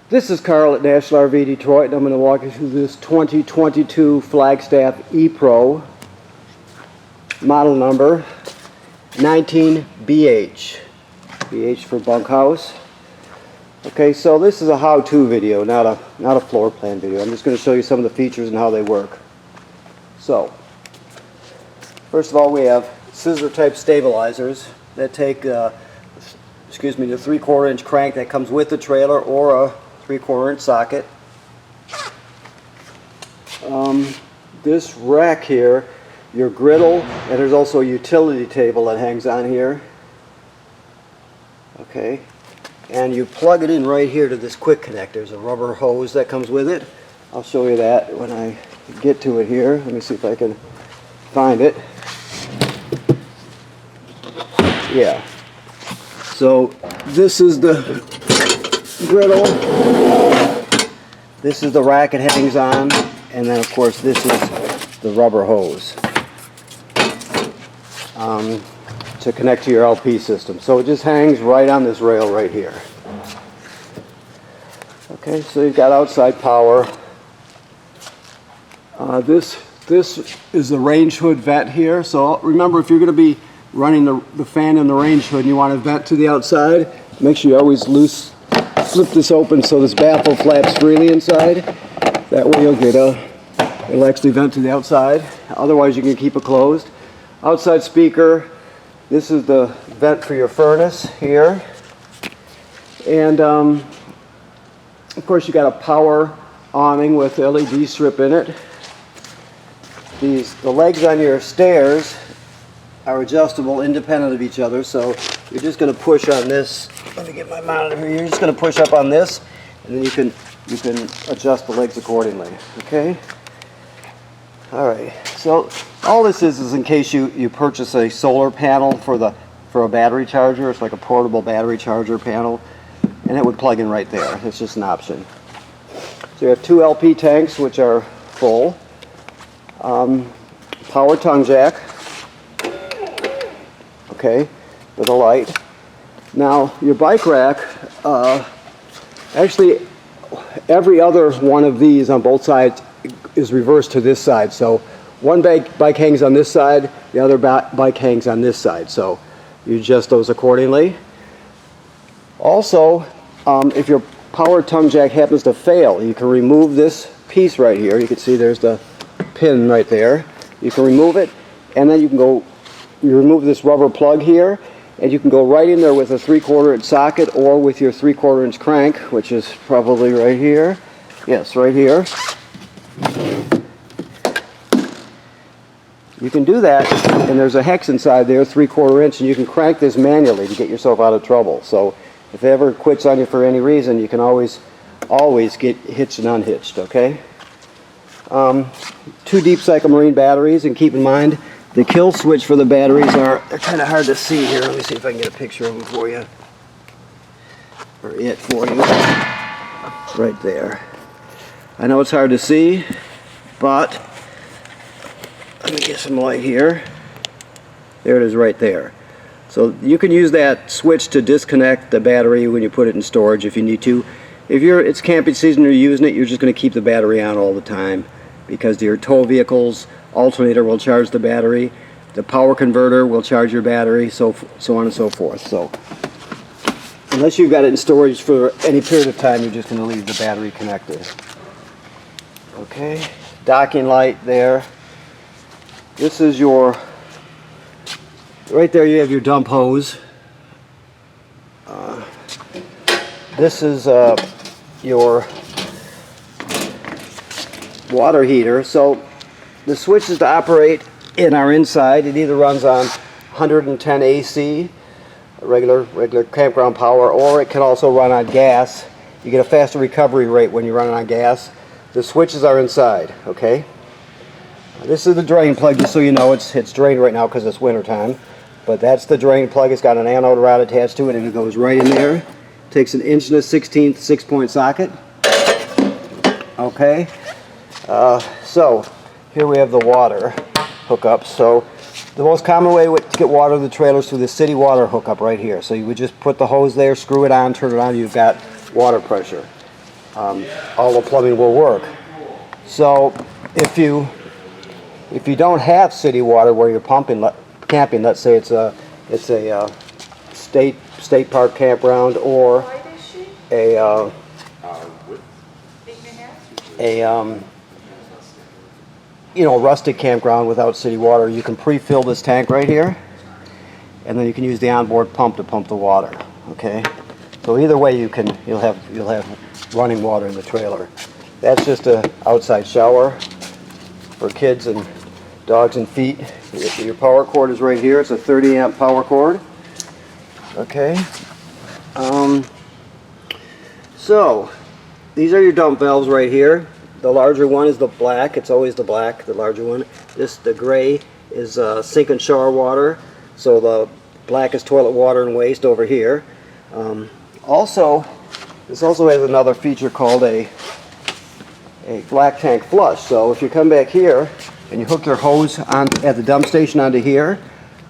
This is Carl at National RV Detroit, and I'm going to walk you through this 2022 Flagstaff E-Pro, model number 19BH. BH for bunkhouse. Okay, so this is a how-to video, not a floor plan video. I'm just going to show you some of the features and how they work. So, first of all, we have scissor type stabilizers that take the 3/4 inch crank that comes with the trailer or a 3/4 inch socket. This rack here, your griddle, and there's also a utility table that hangs on here. Okay, and you plug it in right here to this quick connect. There's a rubber hose that comes with it. I'll show you that when I get to it here. Let me see if I can find it. Yeah. So this is the griddle, this is the rack it hangs on, and then of course this is the rubber hose to connect to your LP system. So it just hangs right on this rail right here. Okay, so you've got outside power. This is the range hood vent here. So remember, if you're going to be running the fan in the range hood and you want to vent to the outside, make sure you always flip this open so this baffle flaps freely inside. That way it'll actually vent to the outside. Otherwise you can keep it closed. Outside speaker, this is the vent for your furnace here. And of course you got a power awning with LED strip in it. The legs on your stairs are adjustable independent of each other, so you're just going to push on this. Let me get my monitor here. You're just going to push up on this, and then you can adjust the legs accordingly. Okay. All right. So all this is in case you purchase a solar panel for a battery charger. It's like a portable battery charger panel, and it would plug in right there. It's just an option. So you have two LP tanks which are full. Power tongue jack. Okay, with a light. Now your bike rack, actually every other one of these on both sides is reversed to this side. So one bike hangs on this side, the other bike hangs on this side. So you adjust those accordingly. Also, if your power tongue jack happens to fail, you can remove this piece right here. You can see there's the pin right there. You can remove it, and then you remove this rubber plug here, and you can go right in there with a 3/4 inch socket or with your 3/4 inch crank, which is probably right here. Yes, right here. You can do that, and there's a hex inside there, 3/4 inch, and you can crank this manually to get yourself out of trouble. So if it ever quits on you for any reason, you can always get hitched and unhitched, okay? 2 deep cycle marine batteries, and keep in mind the kill switch for the batteries they're kind of hard to see here. Let me see if I can get a picture of them for you, or it for you, right there. I know it's hard to see, but let me get some light here. There it is right there. So you can use that switch to disconnect the battery when you put it in storage if you need to. If it's camping season and you're using it, you're just going to keep the battery on all the time, because your tow vehicle's alternator will charge the battery, the power converter will charge your battery, so on and so forth. So unless you've got it in storage for any period of time, you're just going to leave the battery connected. Okay, docking light there. This is right there you have your dump hose. This is your water heater. So the switches to operate in our inside, it either runs on 110 AC, regular campground power, or it can also run on gas. You get a faster recovery rate when you're running on gas. The switches are inside, okay? This is the drain plug, just so you know. It's drained right now because it's winter time, but that's the drain plug. It's got an anode rod attached to it, and it goes right in there. Takes an 1 1/16 6-point socket. Okay, so here we have the water hookup. So the most common way to get water to the trailer is through the city water hookup right here. So you would just put the hose there, screw it on, turn it on, you've got water pressure. all the plumbing will work. So if you don't have city water where you're camping, let's say it's a state park campground or a rustic campground without city water, you can pre-fill this tank right here, and then you can use the onboard pump to pump the water. Okay, so either way you'll have running water in the trailer. That's just a outside shower for kids and dogs and feet. Your power cord is right here. It's a 30 amp power cord. Okay. So these are your dump valves right here. The larger one is the black. It's always the black, the larger one. The gray is sink and shower water. So the black is toilet water and waste over here. This also has another feature called a black tank flush. So if you come back here and you hook your hose on at the dump station onto here,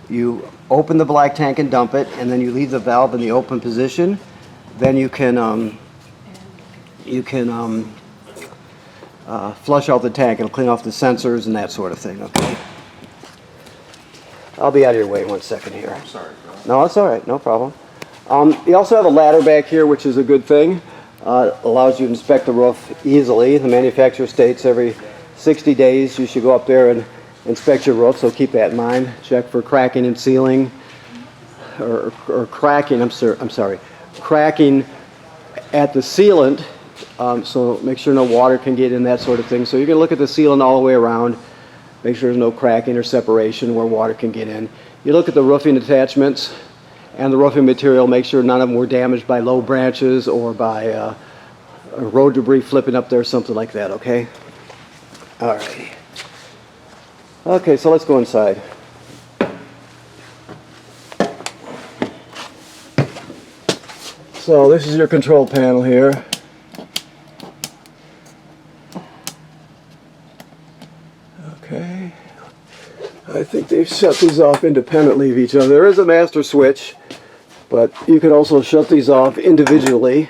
you open the black tank and dump it, and then you leave the valve in the open position. Then you can flush out the tank and clean off the sensors and that sort of thing. Okay. I'll be out of your way 1 second here. I'm sorry, Phil. No, it's all right. No problem. You also have a ladder back here, which is a good thing. Allows you to inspect the roof easily. The manufacturer states every 60 days you should go up there and inspect your roof, so keep that in mind. Check for cracking and sealing, or cracking. I'm sorry, cracking at the sealant. So make sure no water can get in, that sort of thing. So you can look at the sealant all the way around. Make sure there's no cracking or separation where water can get in. You look at the roofing attachments and the roofing material. Make sure none of them were damaged by low branches or by road debris flipping up there, something like that. Okay. All right. Okay, so let's go inside. So this is your control panel here. Okay. I think they've shut these off independently of each other. There is a master switch, but you can also shut these off individually.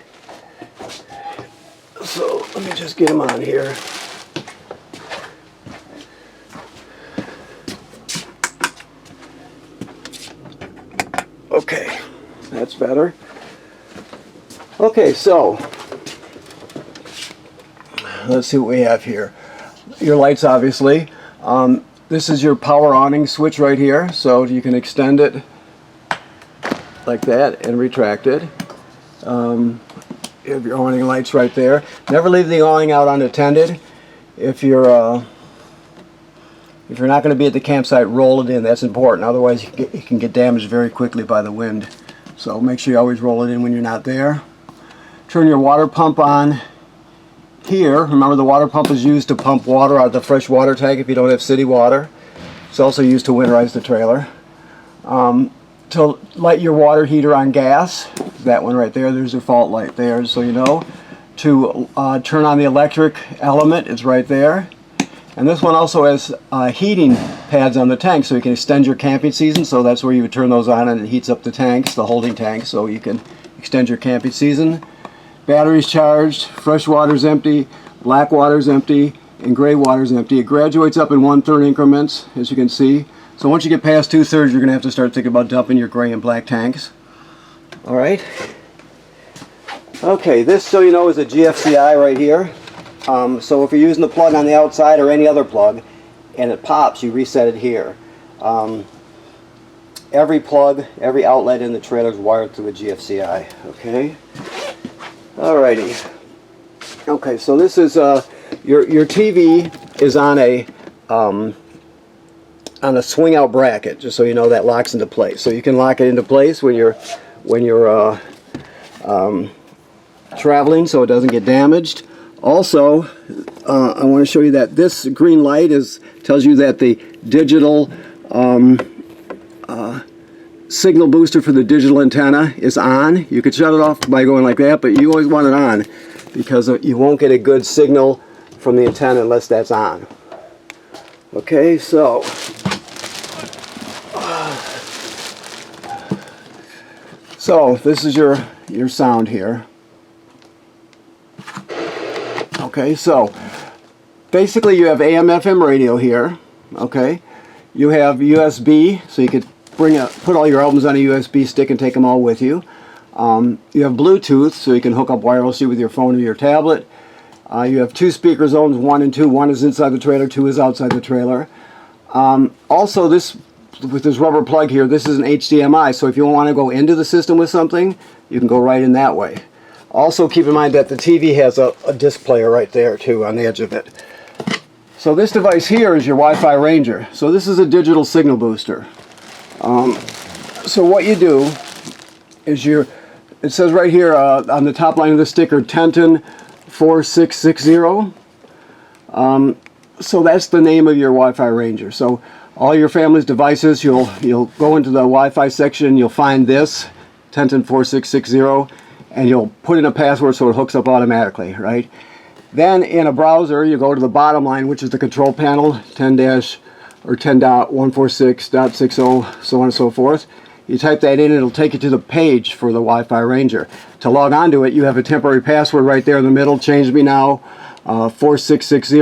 So let me just get them on here. Okay, that's better. Okay, so let's see what we have here. Your lights, obviously. This is your power awning switch right here, so you can extend it like that and retract it. You have your awning lights right there. Never leave the awning out unattended. If you're not going to be at the campsite, roll it in. That's important. Otherwise, it can get damaged very quickly by the wind. So make sure you always roll it in when you're not there. Turn your water pump on here. Remember, the water pump is used to pump water out of the fresh water tank if you don't have city water. It's also used to winterize the trailer. To light your water heater on gas, that one right there, there's your fault light there, so you know. To turn on the electric element, it's right there. And this one also has heating pads on the tank, so you can extend your camping season. So that's where you would turn those on, and it heats up the tanks, the holding tanks, so you can extend your camping season. Battery's charged, fresh water's empty, black water's empty, and gray water's empty. It graduates up in 1/3 increments, as you can see. So once you get past 2/3, you're going to have to start thinking about dumping your gray and black tanks. All right. Okay, this, so you know, is a GFCI right here. So if you're using the plug on the outside or any other plug and it pops, you reset it here. Every plug, every outlet in the trailer is wired through a GFCI. Okay. Alrighty. Okay, so this is your TV is on a swing out bracket, just so you know that locks into place. So you can lock it into place when you're traveling, so it doesn't get damaged. Also, I want to show you that this green light tells you that the digital signal booster for the digital antenna is on. You could shut it off by going like that, but you always want it on because you won't get a good signal from the antenna unless that's on. Okay, so this is your sound here. Okay, so basically you have AM FM radio here. Okay, you have USB, so you could put all your albums on a USB stick and take them all with you. You have Bluetooth, so you can hook up wirelessly with your phone or your tablet. You have 2 speaker zones, 1 and 2. 1 is inside the trailer, 2 is outside the trailer. Also, with this rubber plug here, this is an HDMI, so if you want to go into the system with something, you can go right in that way. Also, keep in mind that the TV has a disc player right there, too, on the edge of it. So this device here is your Wi-Fi Ranger. So this is a digital signal booster. So what you do is it says right here on the top line of the sticker, Tenton 4660. So that's the name of your Wi-Fi Ranger. So all your family's devices, you'll go into the Wi-Fi section, you'll find this, Tenton 4660, and you'll put in a password so it hooks up automatically, right? Then in a browser, you go to the bottom line, which is the control panel, 10-146.60, so on and so forth. You type that in, and it'll take you to the page for the Wi-Fi Ranger. To log on to it, you have a temporary password right there in the middle, change me now, 4660,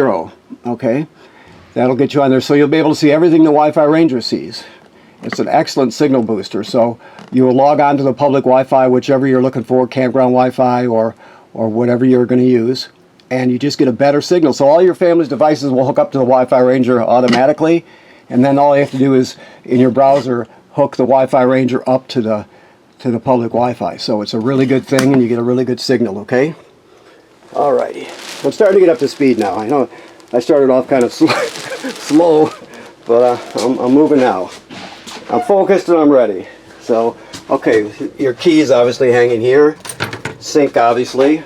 okay? That'll get you on there, so you'll be able to see everything the Wi-Fi Ranger sees. It's an excellent signal booster, so you will log on to the public Wi-Fi, whichever you're looking for, campground Wi-Fi or whatever you're going to use, and you just get a better signal. So all your family's devices will hook up to the Wi-Fi Ranger automatically, and then all you have to do is, in your browser, hook the Wi-Fi Ranger up to the public Wi-Fi. So it's a really good thing, and you get a really good signal, okay? Alrighty. I'm starting to get up to speed now. I know I started off kind of slow, but I'm moving now. I'm focused and I'm ready. So, okay, your keys obviously hanging here. Sink, obviously.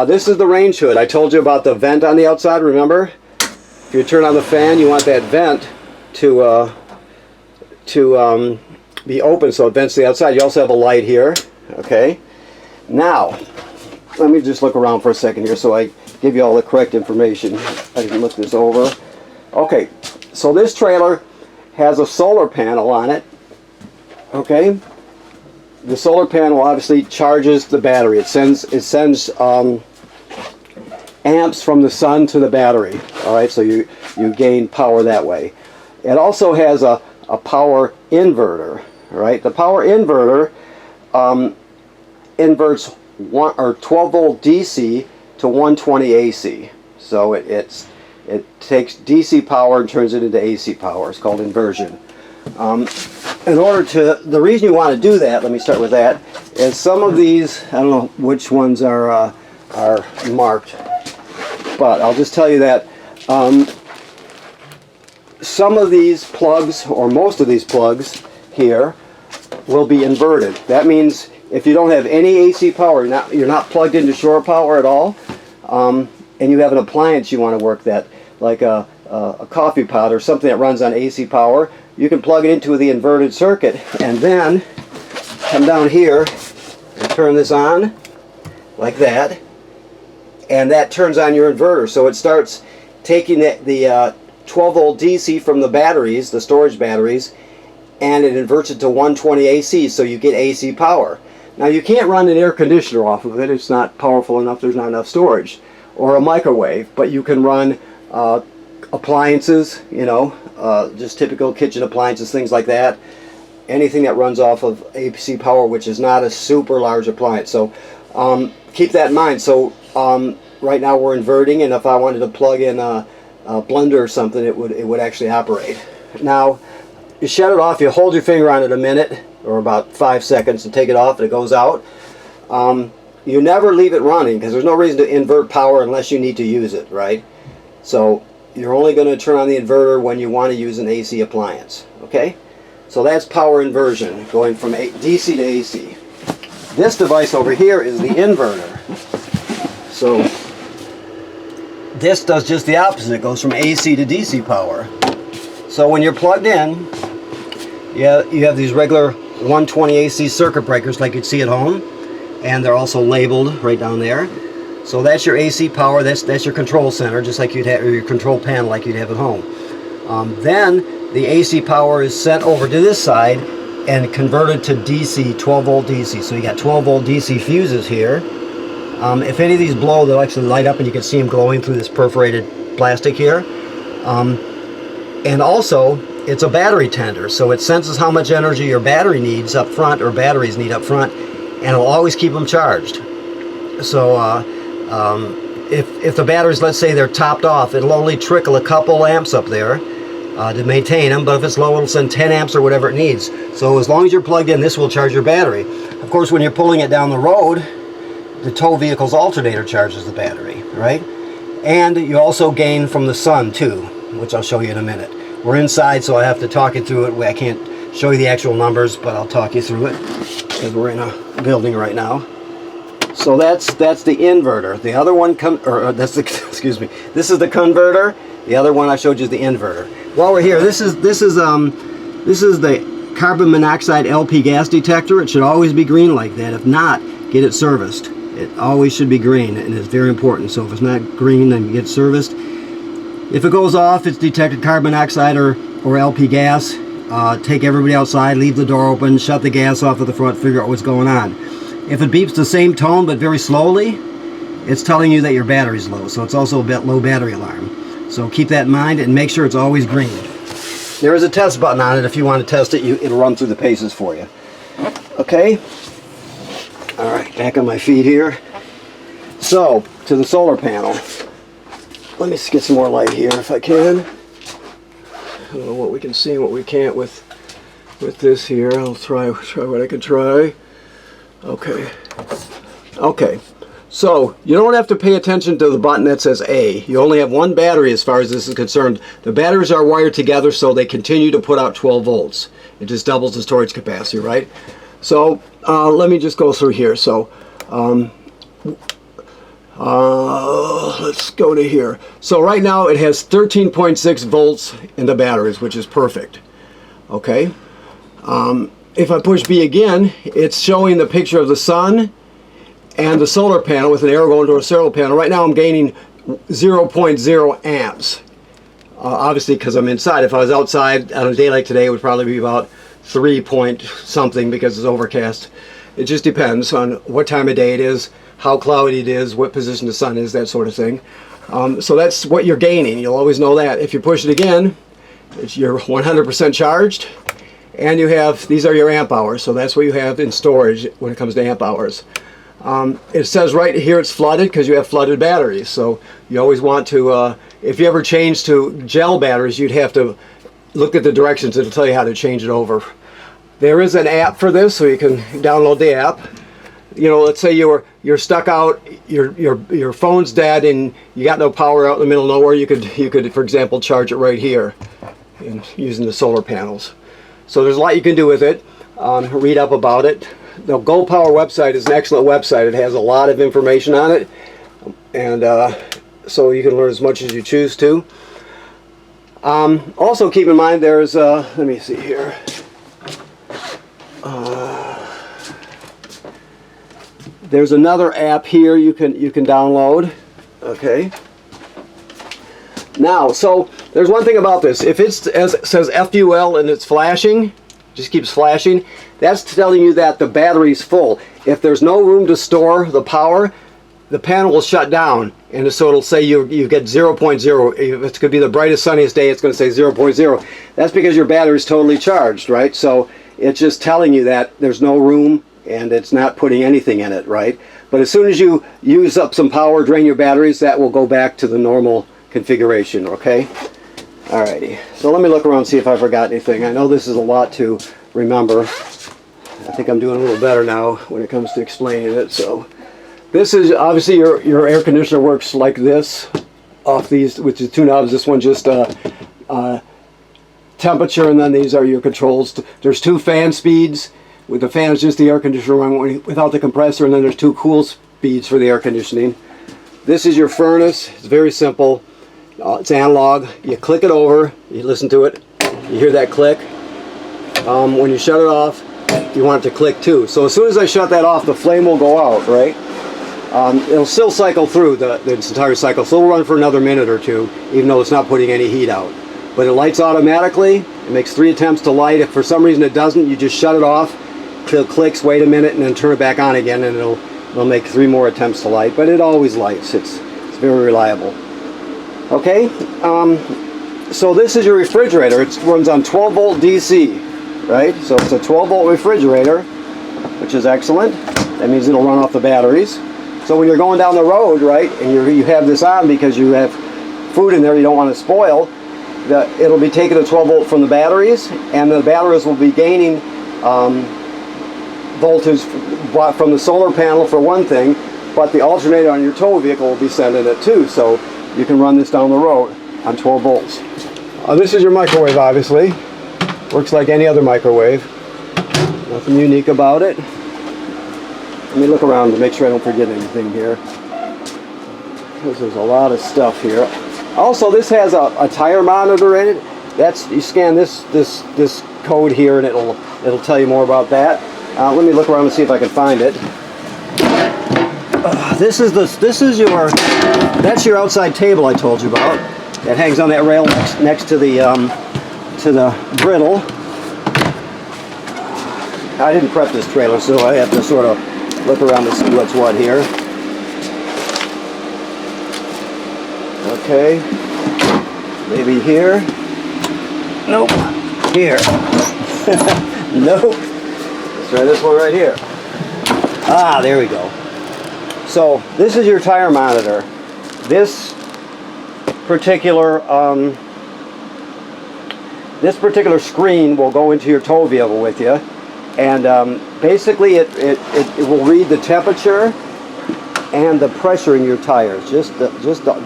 This is the range hood. I told you about the vent on the outside, remember? If you turn on the fan, you want that vent to be open so it vents to the outside. You also have a light here, okay? Now, let me just look around for a second here so I give you all the correct information. I can look this over. Okay, so this trailer has a solar panel on it, okay? The solar panel obviously charges the battery. It sends amps from the sun to the battery, all right? So you gain power that way. It also has a power inverter, all right? The power inverter inverts 12 volt DC to 120 AC. So it takes DC power and turns it into AC power. It's called inversion. The reason you want to do that, let me start with that, is some of these, I don't know which ones are marked, but I'll just tell you that some of these plugs, or most of these plugs here, will be inverted. That means if you don't have any AC power, you're not plugged into shore power at all, and you have an appliance you want to work that, like a coffee pot or something that runs on AC power, you can plug it into the inverted circuit and then come down here and turn this on like that, and that turns on your inverter. So it starts taking the 12 volt DC from the batteries, the storage batteries, and it inverts it to 120 AC, so you get AC power. Now you can't run an air conditioner off of it. It's not powerful enough. There's not enough storage. Or a microwave, but you can run appliances, you know, just typical kitchen appliances, things like that. Anything that runs off of AC power, which is not a super large appliance. So keep that in mind. So right now we're inverting, and if I wanted to plug in a blender or something, it would actually operate. Now you shut it off. You hold your finger on it a minute or about 5 seconds and take it off, and it goes out. You never leave it running because there's no reason to invert power unless you need to use it, right? So you're only going to turn on the inverter when you want to use an AC appliance, okay? So that's power inversion, going from DC to AC. This device over here is the inverter. So this does just the opposite. It goes from AC to DC power. So when you're plugged in, you have these regular 120 AC circuit breakers like you'd see at home, and they're also labeled right down there. So that's your AC power. That's your control center, just like you'd have, or your control panel like you'd have at home. Then the AC power is sent over to this side and converted to DC, 12 volt DC. So you got 12 volt DC fuses here, If any of these blow, they'll actually light up and you can see them glowing through this perforated plastic here. And also, it's a battery tender, so it senses how much energy your battery needs up front, or batteries need up front, and it'll always keep them charged. So if the batteries, let's say they're topped off, it'll only trickle a couple amps up there to maintain them, but if it's low, it'll send 10 amps or whatever it needs. So as long as you're plugged in, this will charge your battery. Of course, when you're pulling it down the road, the tow vehicle's alternator charges the battery, right? And you also gain from the sun too, which I'll show you in a minute. We're inside, so I have to talk you through it. I can't show you the actual numbers, but I'll talk you through it because we're in a building right now. So that's the inverter. The other one that's the excuse me. This is the converter. The other one I showed you is the inverter. While we're here, this is the carbon monoxide LP gas detector. It should always be green like that. If not, get it serviced. It always should be green, and it's very important. So if it's not green, then you get it serviced. If it goes off, it's detected carbon monoxide or LP gas. Take everybody outside, leave the door open, shut the gas off at the front, figure out what's going on. If it beeps the same tone but very slowly, it's telling you that your battery's low. So it's also a bit low battery alarm. So keep that in mind and make sure it's always green. There is a test button on it. If you want to test it, it'll run through the paces for you. Okay? All right, back on my feet here. So, to the solar panel. Let me get some more light here if I can. I don't know what we can see and what we can't with this here. I'll try what I can try. Okay. Okay. So, you don't have to pay attention to the button that says A. You only have one battery as far as this is concerned. The batteries are wired together so they continue to put out 12 volts. It just doubles the storage capacity, right? So, let me just go through here. So, let's go to here. So right now it has 13.6 volts in the batteries, which is perfect. Okay. If I push B again, it's showing the picture of the sun and the solar panel with an arrow going to a solar panel. Right now I'm gaining 0.0 amps. Obviously because I'm inside. If I was outside on a day like today, it would probably be about 3 point something because it's overcast. It just depends on what time of day it is, how cloudy it is, what position the sun is, that sort of thing. So that's what you're gaining. You'll always know that. If you push it again, you're 100% charged, and you have, these are your amp hours, so that's what you have in storage when it comes to amp hours. It says right here it's flooded because you have flooded batteries, so you always want to, if you ever change to gel batteries, you'd have to look at the directions. It'll tell you how to change it over. There is an app for this, so you can download the app. You know, let's say you're stuck out, your phone's dead, and you got no power out in the middle of nowhere. You could, for example, charge it right here, using the solar panels. So there's a lot you can do with it. Read up about it. The Go Power website is an excellent website. It has a lot of information on it, and so you can learn as much as you choose to. Also, keep in mind there's let me see here. There's another app here you can download. Okay. Now, so there's one thing about this. If it says FUL and it's flashing, just keeps flashing, that's telling you that the battery's full. If there's no room to store the power, the panel will shut down, and so it'll say you get 0.0. If it's going to be the brightest, sunniest day, it's going to say 0.0. That's because your battery's totally charged, right? So it's just telling you that there's no room, and it's not putting anything in it, right? But as soon as you use up some power, drain your batteries, that will go back to the normal configuration, okay? Alrighty, so let me look around and see if I forgot anything. I know this is a lot to remember. I think I'm doing a little better now when it comes to explaining it. So this is obviously your air conditioner works like this off these, which is two knobs. This one just temperature, and then these are your controls. There's two fan speeds. With the fan is just the air conditioner running without the compressor, and then there's two cool speeds for the air conditioning. This is your furnace. It's very simple. It's analog. You click it over, you listen to it, you hear that click. When you shut it off, you want it to click too. So as soon as I shut that off, the flame will go out, right? It'll still cycle through the entire cycle, so it'll run for another minute or two, even though it's not putting any heat out. But it lights automatically. It makes 3 attempts to light. If for some reason it doesn't, you just shut it off till it clicks, wait a minute, and then turn it back on again, and It'll make 3 more attempts to light, but it always lights. It's very reliable. Okay, so this is your refrigerator. It runs on 12 volt DC, right? So it's a 12 volt refrigerator, which is excellent. That means it'll run off the batteries. So when you're going down the road, right, and you have this on because you have food in there you don't want to spoil, it'll be taking the 12 volt from the batteries, and the batteries will be gaining voltage from the solar panel for one thing, but the alternator on your tow vehicle will be sending it too, so you can run this down the road on 12 volts. This is your microwave, obviously. Works like any other microwave. Nothing unique about it. Let me look around to make sure I don't forget anything here, because there's a lot of stuff here. Also, this has a tire monitor in it. You scan this code here, and it'll tell you more about that. Let me look around and see if I can find it. That's your outside table I told you about. That hangs on that rail next to the griddle. I didn't prep this trailer, so I have to sort of look around to see what's what here. Okay, maybe here. Nope. Here. Nope. Let's try this one right here. Ah, there we go. So this is your tire monitor. This particular screen will go into your tow vehicle with you, and basically it will read the temperature and the pressure in your tires, just the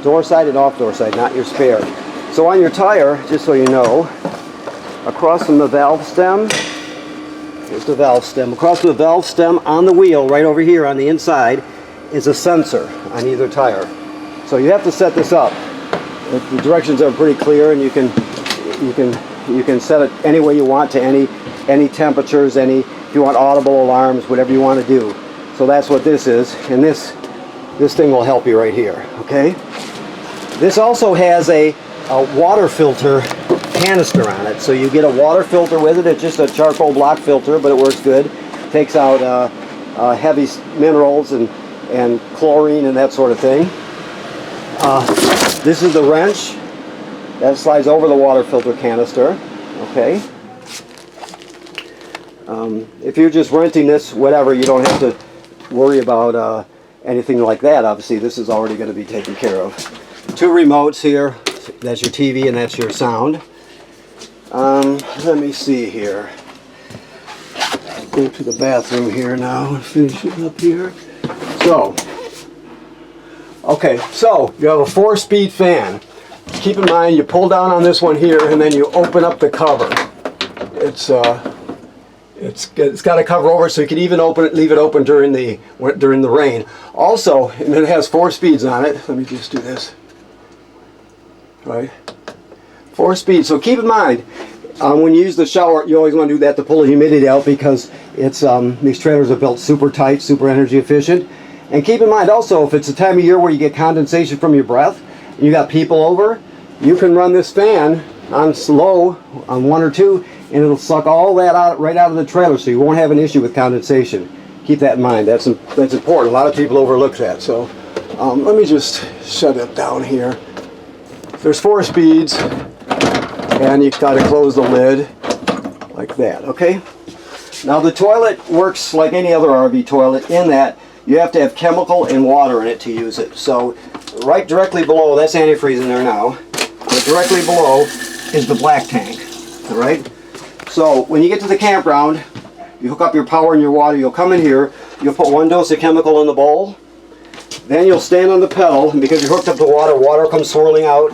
door side and off door side, not your spare. So on your tire, just so you know, across from the valve stem, here's the valve stem. Across from the valve stem on the wheel, right over here on the inside, is a sensor on either tire. So you have to set this up. The directions are pretty clear, and you can set it any way you want to any temperatures, if you want audible alarms, whatever you want to do. So that's what this is, and this thing will help you right here. Okay. This also has a water filter canister on it, so you get a water filter with it. It's just a charcoal block filter, but it works good. Takes out heavy minerals and chlorine and that sort of thing. This is the wrench that slides over the water filter canister. Okay. If you're just renting this, whatever, you don't have to worry about anything like that. Obviously, this is already going to be taken care of. 2 remotes here. That's your TV and that's your sound. Let me see here. Go to the bathroom here now and finish it up here. So, okay, so you have a 4-speed fan. Keep in mind, you pull down on this one here, and then you open up the cover. It's got a cover over, so you can even leave it open during the rain. Also, and it has 4 speeds on it. Let me just do this. Right, 4 speeds. So keep in mind, when you use the shower, you always want to do that to pull the humidity out, because it's these trailers are built super tight, super energy efficient. And keep in mind also, if it's a time of year where you get condensation from your breath, and you got people over, you can run this fan on slow, on 1 or 2, and it'll suck all that out right out of the trailer, so you won't have an issue with condensation. Keep that in mind. That's important. A lot of people overlook that. So let me just shut it down here. There's 4 speeds, and you've got to close the lid like that. Okay. Now the toilet works like any other RV toilet in that you have to have chemical and water in it to use it. So right directly below, that's antifreeze in there now, but directly below is the black tank. All right. So when you get to the campground, you hook up your power and your water, you'll come in here, you'll put 1 dose of chemical in the bowl, then you'll stand on the pedal, and because you're hooked up to water, water comes swirling out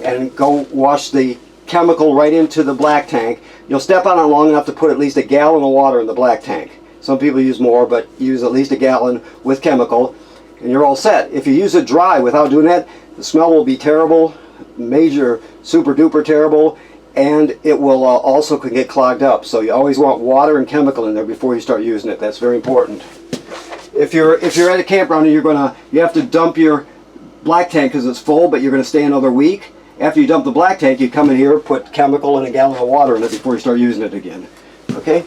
and go wash the chemical right into the black tank. You'll step on it long enough to put at least a gallon of water in the black tank. Some people use more, but use at least a gallon with chemical, and you're all set. If you use it dry without doing that, the smell will be terrible, major, super duper terrible, and it will also can get clogged up. So you always want water and chemical in there before you start using it. That's very important. If you're at a campground and you have to dump your black tank because it's full, but you're going to stay another week. After you dump the black tank, you come in here, put chemical and a gallon of water in it before you start using it again. Okay?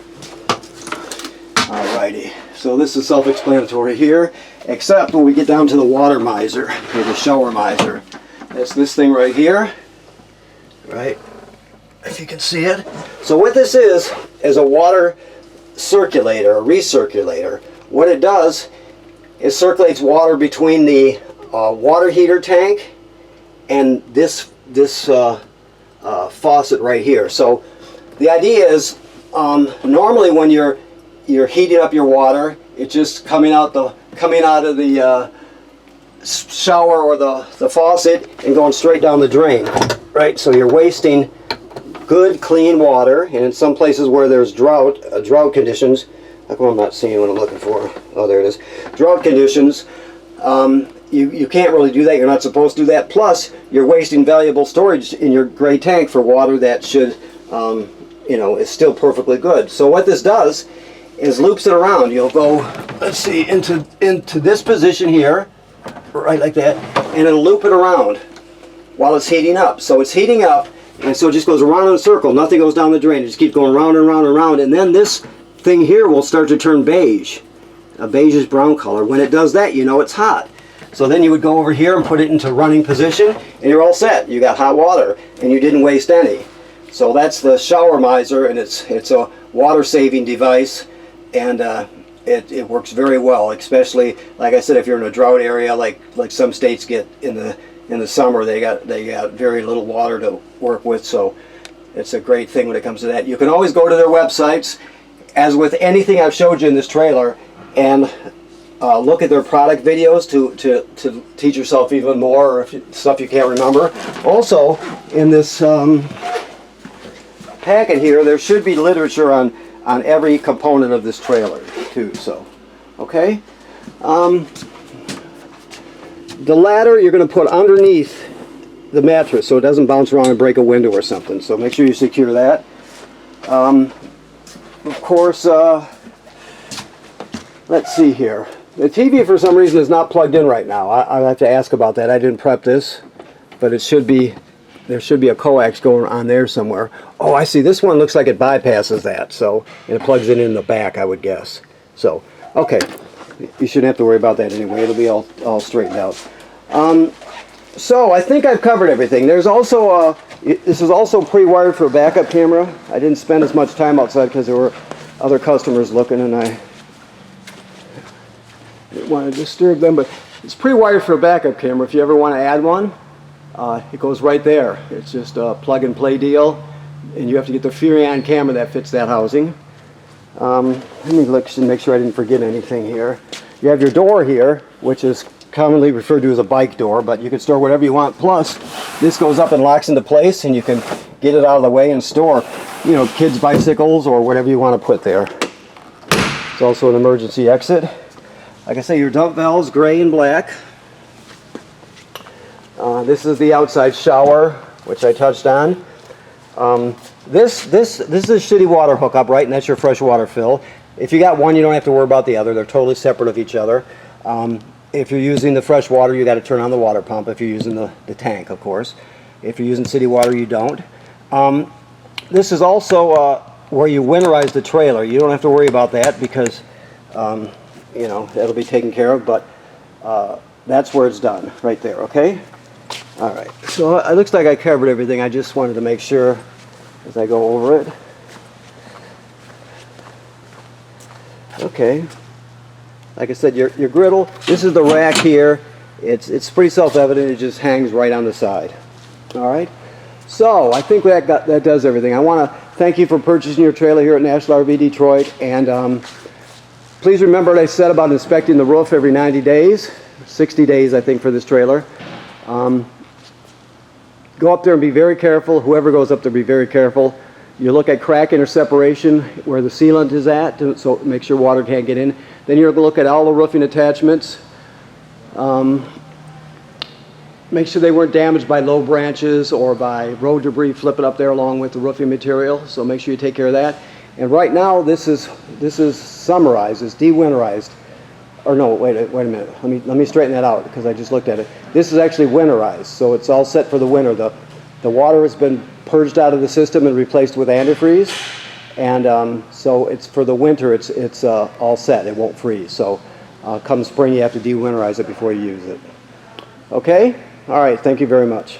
Alrighty. So So this is self-explanatory here, except when we get down to the water miser, or the shower miser. That's this thing right here, right? If you can see it. So what this is a water circulator, a recirculator. What it does is circulates water between the water heater tank and this faucet right here. So the idea is, normally when you're heating up your water, it's just coming out of the shower or the faucet and going straight down the drain, right? So you're wasting good clean water, and in some places where there's drought conditions, how come I'm not seeing what I'm looking for? Oh, there it is. Drought conditions. You can't really do that. You're not supposed to do that. Plus, you're wasting valuable storage in your gray tank for water that should, is still perfectly good. So what this does is loops it around. You'll go, let's see, into this position here, right like that, and it'll loop it around while it's heating up. So it's heating up, and so it just goes around in a circle. Nothing goes down the drain. It just keeps going round and round and round, and then this thing here will start to turn beige, a beigeish brown color. When it does that, you know it's hot. So then you would go over here and put it into running position, and you're all set. You got hot water, and you didn't waste any. So that's the shower miser, and it's a water-saving device, and it works very well. Especially, like I said, if you're in a drought area, like some states get in the summer, they got very little water to work with. So it's a great thing when it comes to that. You can always go to their websites, as with anything I've showed you in this trailer, and look at their product videos to teach yourself even more, or stuff you can't remember. Also, in this packet here, there should be literature on every component of this trailer too. So, okay. The ladder you're going to put underneath the mattress so it doesn't bounce around and break a window or something. So make sure you secure that. Of course, let's see here. The TV for some reason is not plugged in right now. I'll have to ask about that. I didn't prep this, but it should be. There should be a coax going on there somewhere. Oh, I see. This one looks like it bypasses that, so and it plugs it in the back, I would guess. So, okay, you shouldn't have to worry about that anyway. It'll be all straightened out. So I think I've covered everything. There's also this is also pre-wired for a backup camera. I didn't spend as much time outside because there were other customers looking, and I didn't want to disturb them. But it's pre-wired for a backup camera. If you ever want to add one. It goes right there. It's just a plug-and-play deal, and you have to get the Furion camera that fits that housing. Let me look and make sure I didn't forget anything here. You have your door here, which is commonly referred to as a bike door, but you can store whatever you want. Plus, this goes up and locks into place, and you can get it out of the way and store, kids' bicycles or whatever you want to put there. It's also an emergency exit. Like I say, your dump valve's gray and black. This is the outside shower, which I touched on. This is a shitty water hookup, right? And that's your fresh water fill. If you got one, you don't have to worry about the other. They're totally separate of each other. If you're using the fresh water, you got to turn on the water pump. If you're using the tank, of course. If you're using city water, you don't. This is also where you winterize the trailer. You don't have to worry about that because, that'll be taken care of. But that's where it's done, right there. Okay. All right, so it looks like I covered everything. I just wanted to make sure as I go over it. Okay, like I said, your griddle, this is the rack here. It's pretty self-evident. It just hangs right on the side. All right, so I think that does everything. I want to thank you for purchasing your trailer here at National RV Detroit, and please remember what I said about inspecting the roof every 90 days, 60 days I think for this trailer. Go up there and be very careful. Whoever goes up there, be very careful. You look at cracking or separation where the sealant is at, so make sure water can't get in. Then you're going to look at all the roofing attachments. Make sure they weren't damaged by low branches or by road debris flipping up there along with the roofing material. So make sure you take care of that. And right now, this is summerized. It's de-winterized. Or no, wait a minute. Let me straighten that out because I just looked at it. This is actually winterized, so it's all set for the winter. The water has been purged out of the system and replaced with antifreeze, And so it's for the winter, it's all set. It won't freeze. So come spring, you have to de-winterize it before you use it. Okay? All right. Thank you very much.